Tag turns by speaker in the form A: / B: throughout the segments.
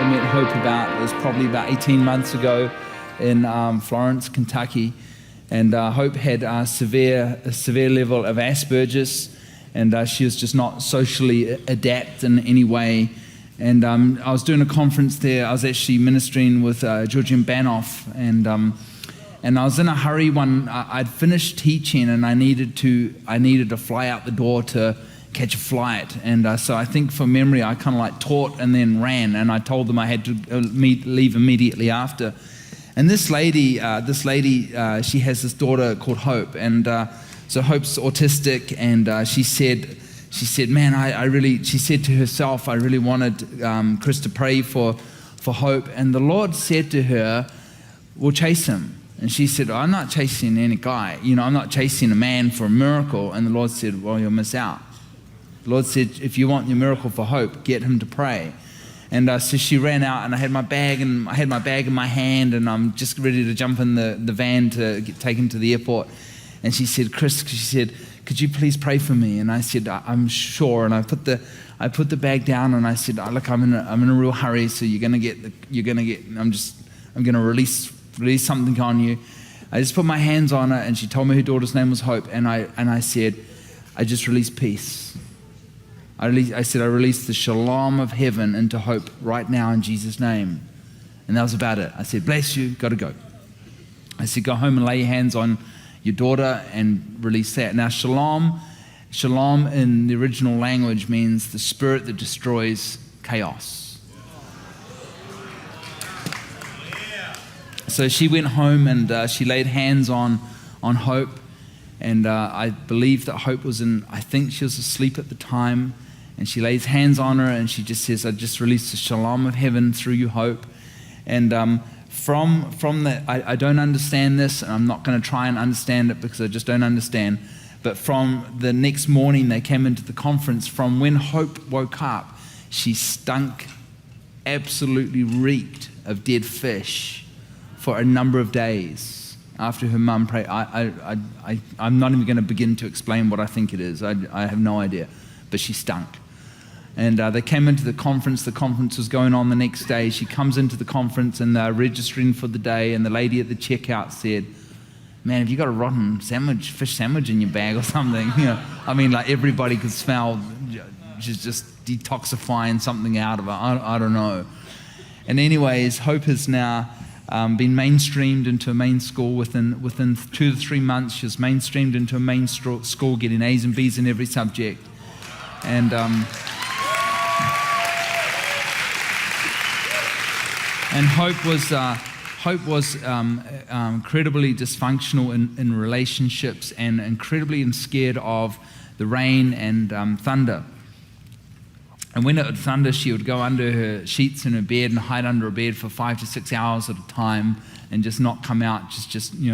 A: met Hope it was probably about 18 months ago in Florence, Kentucky. And Hope had a severe level of Asperger's, and she was just not socially adept in any way. And I was doing a conference there. I was actually ministering with Georgian Banoff, and I was in a hurry. I'd finished teaching, and I needed to fly out the door to catch a flight. And so I think from memory, I kind of like taught and then ran, and I told them I had to leave immediately after. And this lady, she has this daughter called Hope, and so Hope's autistic, and she said, man, she said to herself, I really wanted Chris to pray for Hope. And the Lord said to her, we'll chase him. And she said, I'm not chasing any guy. I'm not chasing a man for a miracle. And the Lord said, well, you'll miss out. The Lord said, if you want your miracle for Hope, get him to pray. And so she ran out, and I had my bag in my hand, and I'm just ready to jump in the van to get taken to the airport. And she said, Chris, could you please pray for me? And I said, I'm sure. And I put the bag down, and I said, look, I'm in a real hurry, so I'm gonna release something on you. I just put my hands on her, and she told me her daughter's name was Hope, and I said, I just released peace. I said, I release the shalom of heaven into Hope right now in Jesus' name. And that was about it. I said, bless you, got to go. I said, go home and lay your hands on your daughter and release that. Now, shalom in the original language means the spirit that destroys chaos. So she went home, and she laid hands on Hope. And I believe that Hope I think she was asleep at the time. And she lays hands on her, and she just says, I just release the shalom of heaven through you, Hope. And from that, I don't understand this, and I'm not going to try and understand it because I just don't understand. But from the next morning they came into the conference, from when Hope woke up, she stunk, absolutely reeked of dead fish for a number of days after her mum prayed. I'm not even going to begin to explain what I think it is. I have no idea, but she stunk. And they came into the conference. The conference was going on the next day. She comes into the conference, and they're registering for the day. And the lady at the checkout said, man, have you got a rotten fish sandwich in your bag or something? I mean, like everybody could smell just detoxifying something out of her. I don't know. And anyways, Hope has now been mainstreamed into a main school. Within 2 to 3 months, she was mainstreamed into a main school, getting A's and B's in every subject. And Hope was incredibly dysfunctional in relationships, and incredibly scared of the rain and thunder. And when it would thunder, she would go under her sheets in her bed and hide under her bed for 5 to 6 hours at a time, and just not come out,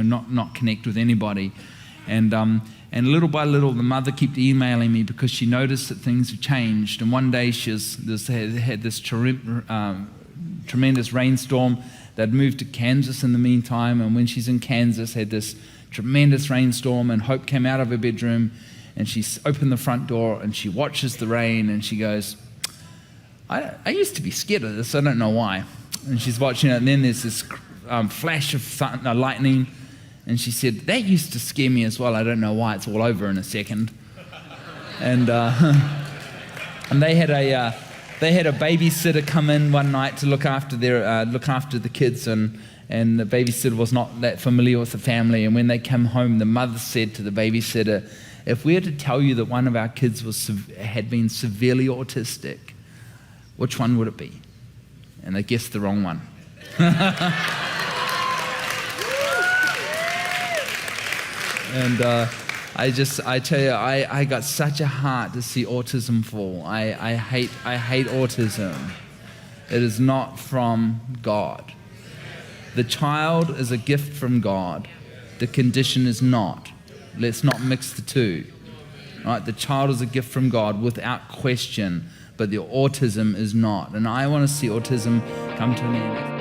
A: not connect with anybody. And little by little, the mother kept emailing me because she noticed that things had changed. And one day she had this tremendous rainstorm. They'd moved to Kansas in the meantime, and when she's in Kansas, had this tremendous rainstorm, and Hope came out of her bedroom, and she opened the front door, and she watches the rain, and she goes, I used to be scared of this, I don't know why. And she's watching it, and then there's this flash of lightning, and she said, that used to scare me as well, I don't know why, it's all over in a second. And they had a babysitter come in one night to look after the kids, and the babysitter was not that familiar with the family. And when they came home, the mother said to the babysitter, if we were to tell you that one of our kids had been severely autistic, which one would it be? And they guessed the wrong one. And I tell you, I got such a heart to see autism fall. I hate autism. It is not from God. The child is a gift from God. The condition is not. Let's not mix the two. Right? The child is a gift from God without question, but the autism is not. And I want to see autism come to an end.